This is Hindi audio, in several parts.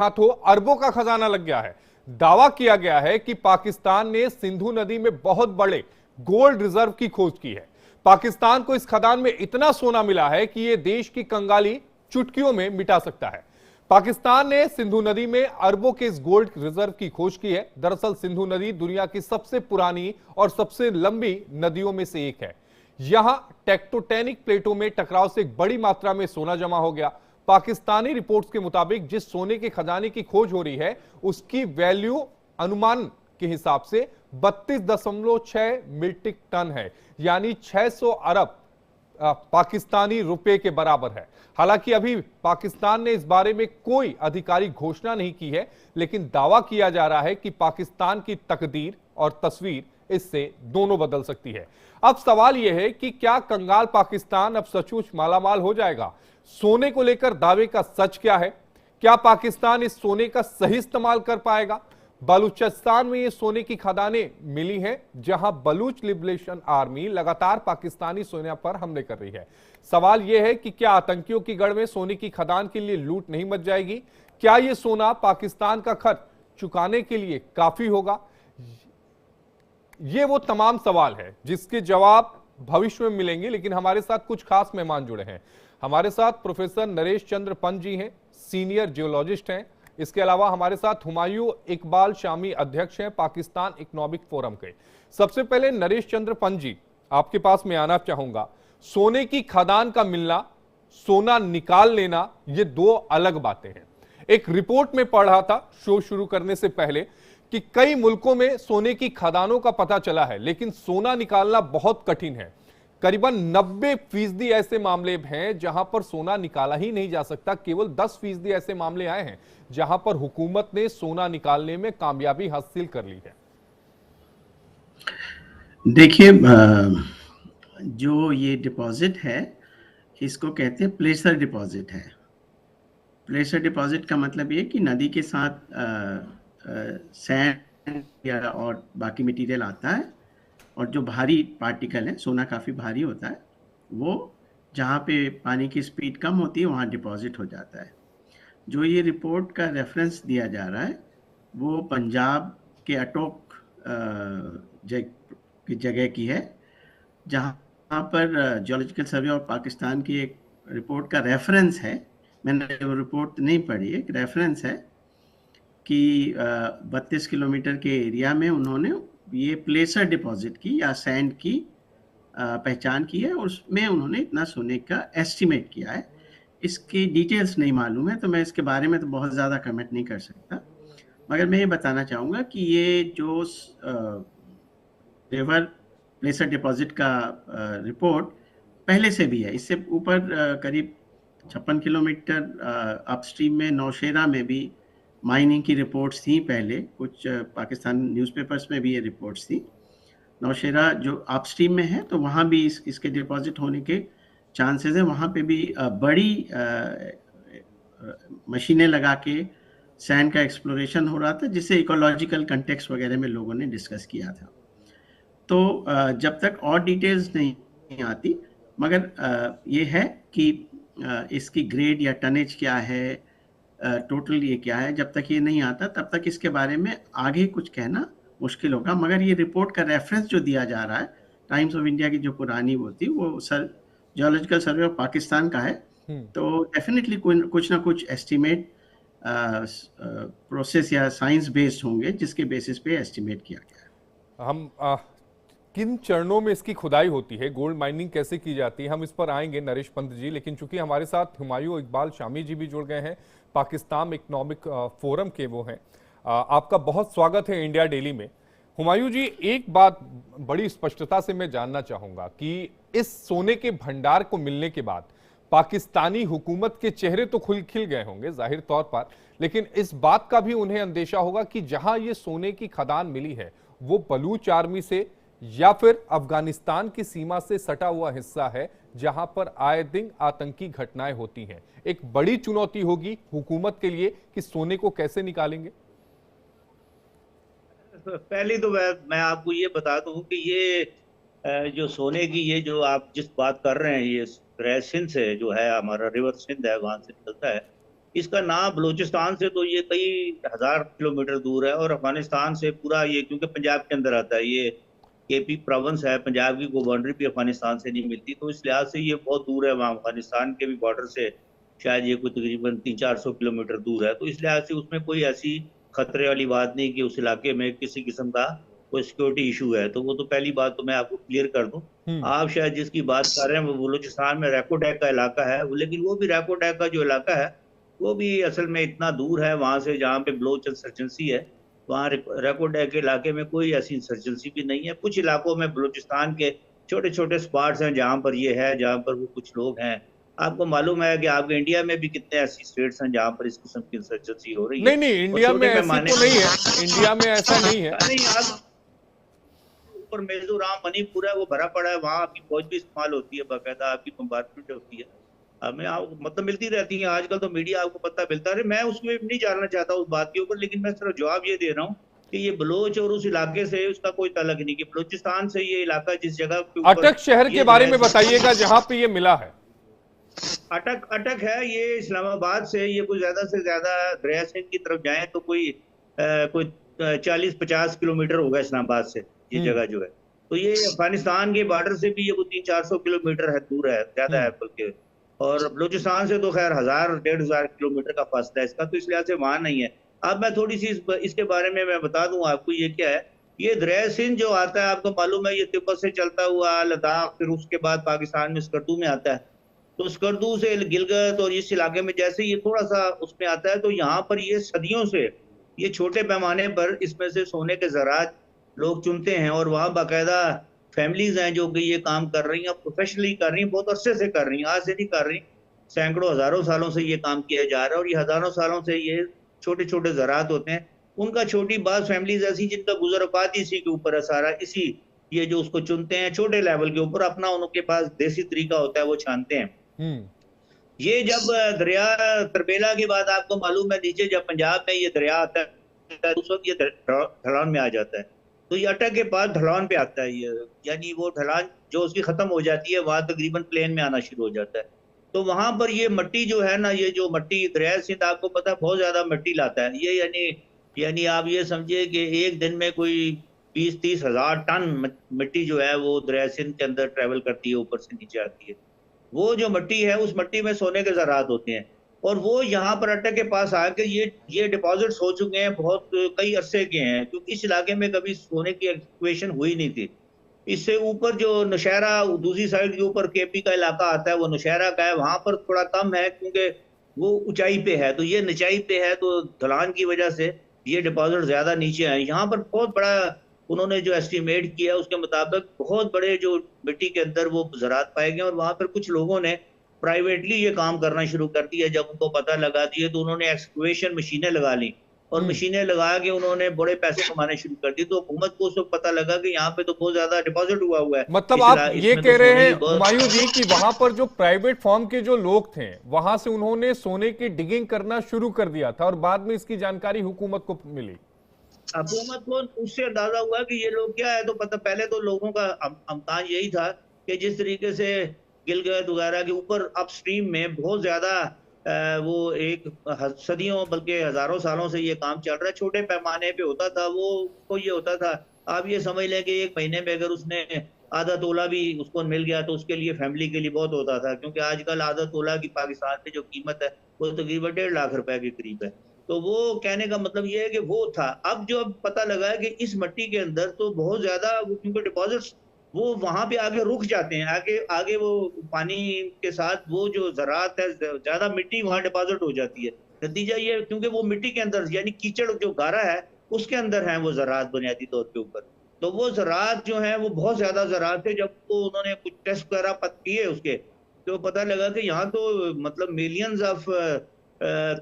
हाथों अरबों का खजाना लग गया है। दावा किया गया है कि पाकिस्तान ने सिंधु नदी में बहुत बड़े गोल्ड रिजर्व की खोज की है। पाकिस्तान को इस खदान में इतना सोना मिला है कि यह देश की कंगाली चुटकियों में मिटा सकता है। पाकिस्तान ने सिंधु नदी में अरबों के इस गोल्ड रिजर्व की खोज की है। दरअसल सिंधु नदी दुनिया की सबसे पुरानी और सबसे लंबी नदियों में से एक है। यहां टेक्टोटेनिक प्लेटों में टकराव से एक बड़ी मात्रा में सोना जमा हो गया। पाकिस्तानी रिपोर्ट्स के मुताबिक जिस सोने के खजाने की खोज हो रही है उसकी वैल्यू अनुमान के हिसाब से 32.6 मीट्रिक टन है, यानी 600 अरब पाकिस्तानी रुपए के बराबर है। हालांकि अभी पाकिस्तान ने इस बारे में कोई आधिकारिक घोषणा नहीं की है, लेकिन दावा किया जा रहा है कि पाकिस्तान की तकदीर और तस्वीर इससे दोनों बदल सकती है। अब सवाल यह है कि क्या कंगाल पाकिस्तान अब सचमुच मालामाल हो जाएगा? सोने को लेकर दावे का सच क्या है? क्या पाकिस्तान इस सोने का सही इस्तेमाल कर पाएगा? बलूचिस्तान में ये सोने की खदानें मिली हैं, जहां बलूच लिबरेशन आर्मी लगातार पाकिस्तानी सोने पर हमले कर रही है। सवाल यह है कि क्या आतंकियों की गढ़ में सोने की खदान के लिए लूट नहीं मच जाएगी? क्या यह सोना पाकिस्तान का खर्च चुकाने के लिए काफी होगा? ये वो तमाम सवाल है जिसके जवाब भविष्य में मिलेंगे, लेकिन हमारे साथ कुछ खास मेहमान जुड़े हैं। हमारे साथ प्रोफेसर नरेश चंद्र पंत जी हैं, सीनियर जियोलॉजिस्ट हैं। इसके अलावा हमारे साथ हुमायूं इकबाल शामी अध्यक्ष हैं पाकिस्तान इकोनॉमिक फोरम के। सबसे पहले नरेश चंद्र पंत जी, आपके पास मैं आना चाहूंगा। सोने की खदान का मिलना, सोना निकाल लेना, ये दो अलग बातें हैं। एक रिपोर्ट में पढ़ रहा था शो शुरू करने से पहले कि कई मुल्कों में सोने की खदानों का पता चला है, लेकिन सोना निकालना बहुत कठिन है। करीबन 90% ऐसे मामले हैं जहां पर सोना निकाला ही नहीं जा सकता। केवल 10% ऐसे मामले आए हैं जहां पर हुकूमत ने सोना निकालने में कामयाबी हासिल कर ली है। देखिए, जो ये डिपॉजिट है इसको कहते हैं प्लेसर डिपॉजिट है। प्लेसर डिपॉजिट का मतलब ये कि नदी के साथ सैंड या और बाकी मटेरियल आता है, और जो भारी पार्टिकल है, सोना काफ़ी भारी होता है, वो जहाँ पे पानी की स्पीड कम होती है वहाँ डिपॉजिट हो जाता है। जो ये रिपोर्ट का रेफरेंस दिया जा रहा है वो पंजाब के अटोक जगह की है, जहाँ पर जियोलॉजिकल सर्वे ऑफ पाकिस्तान की एक रिपोर्ट का रेफरेंस है। मैंने वो रिपोर्ट नहीं पढ़ी, एक रेफरेंस है कि 32 किलोमीटर के एरिया में उन्होंने ये प्लेसर डिपॉजिट की या सैंड की पहचान की है, और उसमें उन्होंने इतना सोने का एस्टिमेट किया है। इसकी डिटेल्स नहीं मालूम है, तो मैं इसके बारे में तो बहुत ज़्यादा कमेंट नहीं कर सकता। मगर मैं ये बताना चाहूँगा कि ये जो रिवर प्लेसर डिपॉजिट का रिपोर्ट पहले से भी है। इससे ऊपर करीब 56 किलोमीटर अपस्ट्रीम में नौशेरा में भी माइनिंग की रिपोर्ट्स थी पहले। कुछ पाकिस्तान न्यूज़पेपर्स में भी ये रिपोर्ट्स थी। नौशेरा जो अपस्ट्रीम में है, तो वहाँ भी इसके डिपॉजिट होने के चांसेस है। वहाँ पे भी बड़ी मशीनें लगा के सैंड का एक्सप्लोरेशन हो रहा था, जिसे इकोलॉजिकल कंटेक्स्ट वगैरह में लोगों ने डिस्कस किया था। तो जब तक और डिटेल्स नहीं आती, मगर ये है कि इसकी ग्रेड या टनेज क्या है, टोटल ये क्या है, जब तक ये नहीं आता तब तक इसके बारे में आगे कुछ कहना मुश्किल होगा। मगर ये रिपोर्ट का रेफरेंस जो दिया जा रहा है, टाइम्स ऑफ इंडिया की जो पुरानी वो थी, वो जियोलॉजिकल सर्वे ऑफ पाकिस्तान का है। तो डेफिनेटली कुछ ना कुछ एस्टिमेट प्रोसेस या साइंस बेस्ड होंगे, जिसके बेसिस पे एस्टिमेट किया गया है। हम किन चरणों में इसकी खुदाई होती है, गोल्ड माइनिंग कैसे की जाती है, हम इस पर आएंगे नरेश पंत जी। लेकिन चूंकि हमारे साथ हुमायूं इकबाल शामी जी भी जुड़ गए हैं, पाकिस्तान इकोनॉमिक फोरम के वो हैं, आपका बहुत स्वागत है इंडिया डेली में। हुमायूं जी, एक बात बड़ी स्पष्टता से मैं जानना चाहूंगा कि इस सोने के भंडार को मिलने के बाद पाकिस्तानी हुकूमत के चेहरे तो खिल गए होंगे जाहिर तौर पर, लेकिन इस बात का भी उन्हें अंदेशा होगा कि जहां ये सोने की खदान मिली है वो बलूच आर्मी से या फिर अफगानिस्तान की सीमा से सटा हुआ हिस्सा है, जहां पर आए दिन आतंकी घटनाएं होती हैं। एक बड़ी चुनौती होगी हुकूमत के लिए कि सोने को कैसे निकालेंगे। पहले तो मैं आपको ये बता दूं कि ये जो सोने की ये जो आप जिस बात कर रहे हैं, ये सिंध से जो है, हमारा रिवर सिंध है, वहां से निकलता है। इसका ना बलूचिस्तान से तो ये कई हजार किलोमीटर दूर है, और अफगानिस्तान से पूरा ये, क्योंकि पंजाब के अंदर आता है, ये केपी प्रोविंस है, पंजाब की कोई बाउंड्री भी अफगानिस्तान से नहीं मिलती, तो इस लिहाज से ये बहुत दूर है, वहाँ अफगानिस्तान के भी बॉर्डर से शायद ये कोई तकरीबन 300-400 किलोमीटर दूर है। तो इस लिहाज से उसमें कोई ऐसी खतरे वाली बात नहीं कि उस इलाके में किसी किस्म का कोई सिक्योरिटी इशू है। तो वो तो पहली बात तो मैं आपको क्लियर कर दूं। आप शायद जिसकी बात कर रहे हैं वो बलूचिस्तान में रैकोडेक का इलाका है, लेकिन वो भी रैकोडेक का जो इलाका है वो भी असल में इतना दूर है वहां से जहाँ पे बलोच इंसर्जेंसी है। वहाँ रैकोडेक के इलाके में कोई ऐसी इंसर्जेंसी भी नहीं है। कुछ इलाकों में बलूचिस्तान के छोटे छोटे स्पॉट्स हैं जहाँ पर ये है, जहाँ पर वो कुछ लोग हैं। आपको मालूम है कि आपके इंडिया में भी कितने ऐसी स्टेट्स हैं जहाँ पर इस किस्म की इंसर्जेंसी हो रही है। नहीं नहीं, इंडिया में ऐसी तो नहीं है, इंडिया में ऐसा नहीं है। ऊपर मिजोरम मणिपुर है वो भरा पड़ा है, वहाँ आपकी फौज भी इस्तेमाल होती है, बाकायदा आपकी कंपार्टमेंट होती है, हमें मतलब मिलती रहती है। आजकल तो मीडिया आपको पता मिलता है। मैं उसमें नहीं जानना चाहता उस बात के ऊपर, लेकिन मैं सिर्फ जवाब ये दे रहा हूँ कि ये बलोच और उस इलाके से उसका कोई ताल्लुक नहीं, कि बलूचिस्तान से ये इलाका जिस जगह के ऊपर अटक शहर के बारे में बताइएगा जहां पे ये मिला है। अटक है ये इस्लामाबाद से, ये कोई ज्यादा से ज्यादा दरिया सिंध की तरफ जाए तो कोई 40-50 किलोमीटर होगा इस्लामाबाद से ये जगह जो है। तो ये अफगानिस्तान के बॉर्डर से भी ये कोई 300-400 किलोमीटर है, दूर है, ज्यादा है बल्कि। और बलूचिस्तान से तो खैर 1000-1500 किलोमीटर का फासला है इसका, तो इस लिहाज से वहां नहीं है। अब मैं थोड़ी सी इसके बारे में मैं बता दूं आपको, ये क्या है, ये दरिया सिंध जो आता है आपको मालूम है, ये तिब्बत से चलता हुआ लद्दाख, फिर उसके बाद पाकिस्तान में स्कर्दू में आता है। तो स्कर्दू से गिलगित और इस इलाके में जैसे ये थोड़ा सा उसमें आता है, तो यहाँ पर ये सदियों से ये छोटे पैमाने पर इसमें से सोने के ज़रात लोग चुनते हैं, और वहाँ बाकायदा फैमिलीज हैं जो कि ये काम कर रही हैं, प्रोफेशनली कर रही हैं, बहुत अरसे से कर रही हैं, आज से नहीं कर रही, सैकड़ों हजारों सालों से ये काम किया जा रहा है। और ये हजारों सालों से ये छोटे छोटे ज़रात होते हैं, उनका छोटी बात फैमिलीज ऐसी जिनका गुजरपात इसी के ऊपर है सारा, इसी ये जो उसको चुनते हैं छोटे लेवल के ऊपर, अपना उनके पास देसी तरीका होता है, वो छानते हैं। ये जब दरिया तरबेला के बाद आपको मालूम है नीचे जब पंजाब में ये दरिया आता है उस वक्त ये ढलान में आ जाता है, तो ये अटक के बाद ढलान पे आता है ये, यानी वो ढलान जो उसकी खत्म हो जाती है वहां तकरीबन प्लेन में आना शुरू हो जाता है। तो वहां पर ये मिट्टी जो है ना, ये जो मिट्टी दरिया सिंध आपको पता है बहुत ज्यादा मिट्टी लाता है ये, यानी आप ये समझिए कि एक दिन में कोई 20-30 हजार टन मिट्टी जो है वो दरिया सिंध के अंदर ट्रेवल करती है, ऊपर से नीचे आती है। वो जो मिट्टी है उस मिट्टी में सोने के ज़रात होते हैं, और वो यहाँ पर अटक के पास आके ये डिपॉजिट्स हो चुके हैं, बहुत कई अरसे के हैं, क्योंकि इस इलाके में कभी सोने की एक्सप्लोरेशन हुई नहीं थी। इससे ऊपर जो नौशहरा दूसरी साइड के ऊपर केपी का इलाका आता है वो नौशहरा का है, वहां पर थोड़ा कम है क्योंकि वो ऊंचाई पे है, तो ये निचाई पे है, तो ढलान की वजह से ये डिपॉजिट ज्यादा नीचे आए। यहाँ पर बहुत बड़ा उन्होंने जो एस्टिमेट किया उसके मुताबिक बहुत बड़े जो मिट्टी के अंदर वो ज़रात पाए गए, और वहां पर कुछ लोगों ने प्राइवेटली ये काम करना शुरू कर दिया। जब उनको पता लगा दिए तो उन्होंने एक्सकवेशन मशीनें लगा ली, और मशीनें लगा के उन्होंने बड़े पैसे कमाने शुरू कर दिए। तो हुकूमत को उस वक्त पता लगा कि यहाँ पे तो बहुत ज्यादा डिपॉजिट हुआ है। मतलब आप ये कह रहे हैं हुमायूं जी कि वहां पर जो प्राइवेट फॉर्म के जो लोग थे वहां से उन्होंने सोने की डिगिंग करना शुरू कर दिया था, और बाद में इसकी जानकारी हुकूमत को मिली। हुकूमत को उससे अंदाजा हुआ कि ये लोग क्या है, तो पता पहले तो लोगों का अमकान यही था कि जिस तरीके से गिलगित वगैरह के ऊपर अपस्ट्रीम में बहुत ज्यादा वो एक सदियों बल्कि हजारों सालों से ये काम चल रहा है, छोटे पैमाने पे होता था वो ये होता था, आप ये समझ लें कि एक महीने में अगर उसने आधा तोला भी उसको मिल गया तो उसके लिए फैमिली के लिए बहुत होता था, क्योंकि आजकल आधा तोला की पाकिस्तान में जो कीमत है वो तकरीबन 1.5 लाख रुपए के करीब है। तो वो कहने का मतलब ये है कि वो था। अब जो पता लगा है कि इस मिट्टी के अंदर तो बहुत ज्यादा क्योंकि डिपॉजिट्स वो वहां पे आगे रुक जाते हैं, आगे वो पानी के साथ वो जो ज़रात है ज्यादा मिट्टी वहां डिपॉजिट हो जाती है। नतीजा ये क्योंकि वो मिट्टी के अंदर यानी कीचड़ जो गारा है उसके अंदर है वो ज़रात बुनियादी तौर के ऊपर, तो वो ज़रात जो है वो बहुत ज्यादा ज़रात है। जब वो उन्होंने कुछ टेस्ट वगैरह किए उसके, तो पता लगा कि यहाँ तो मतलब मिलियंस ऑफ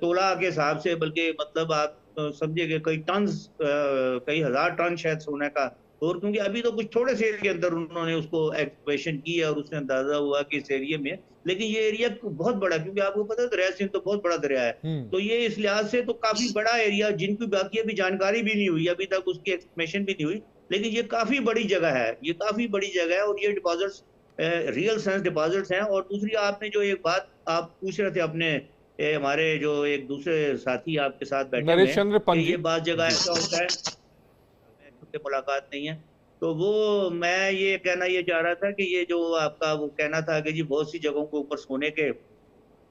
तोला के हिसाब से, बल्कि मतलब आप समझिए कि कई हजार टन शायद सोने का, और क्योंकि अभी तो कुछ थोड़े से के अंदर उन्होंने उसको एक्सप्लोरेशन की और उससे अंदाजा हुआ कि इस एरिया में, लेकिन ये एरिया बहुत बड़ा, क्योंकि आपको पता है दरिया सिंध तो बहुत बड़ा दरिया है, तो ये इस लिहाज से तो काफी बड़ा एरिया जिनकी बाकी अभी जानकारी भी नहीं हुई, अभी तक उसकी एक्सप्लोरेशन भी नहीं हुई, लेकिन ये काफी बड़ी जगह है, ये काफी बड़ी जगह है, और ये डिपॉजिट्स रियल सेंस डिपॉजिट्स हैं। और दूसरी आपने जो एक बात आप पूछ रहे थे अपने ये हमारे जो एक दूसरे साथी आपके साथ बैठे हुए नरेश हैं चंद्र कि पंजी। ये बात जगह ऐसा होता है, उनसे मुलाकात नहीं है। तो वो मैं ये कहना ये चाह रहा था कि ये जो आपका वो कहना था कि जी बहुत सी जगहों के ऊपर सोने के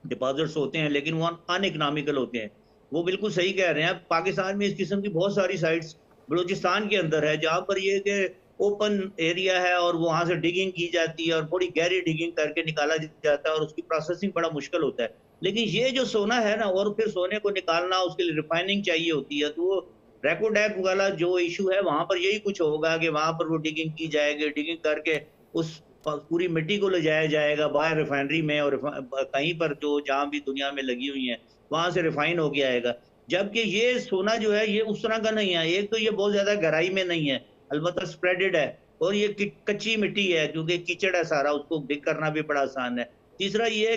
डिपॉजिट्स होते हैं लेकिन वो अनइकोनॉमिकल होते हैं, वो बिल्कुल सही कह रहे हैं। पाकिस्तान में इस किस्म की बहुत सारी साइट्स बलूचिस्तान के अंदर है जहाँ पर ये कि ओपन एरिया है और वहां से डिगिंग की जाती है और बड़ी गहरी डिगिंग करके निकाला जाता है और उसकी प्रोसेसिंग बड़ा मुश्किल होता है। लेकिन ये जो सोना है ना, और फिर सोने को निकालना उसके लिए रिफाइनिंग चाहिए होती है, तो वो रेकोडैक वाला जो इशू है वहां पर यही कुछ होगा कि वहां पर वो डिगिंग की जाएगी, डिगिंग करके उस पूरी मिट्टी को ले जाया जाएगा बाहर रिफाइनरी में, और कहीं पर जो जहां भी दुनिया में लगी हुई है वहां से रिफाइन होके आएगा। जबकि ये सोना जो है ये उस तरह का नहीं है। एक तो ये बहुत ज्यादा गहराई में नहीं है, अलबत्ता स्प्रेडेड है, और ये कच्ची मिट्टी है क्योंकि कीचड़ है सारा, उसको डिग करना भी बड़ा आसान है। तीसरा ये है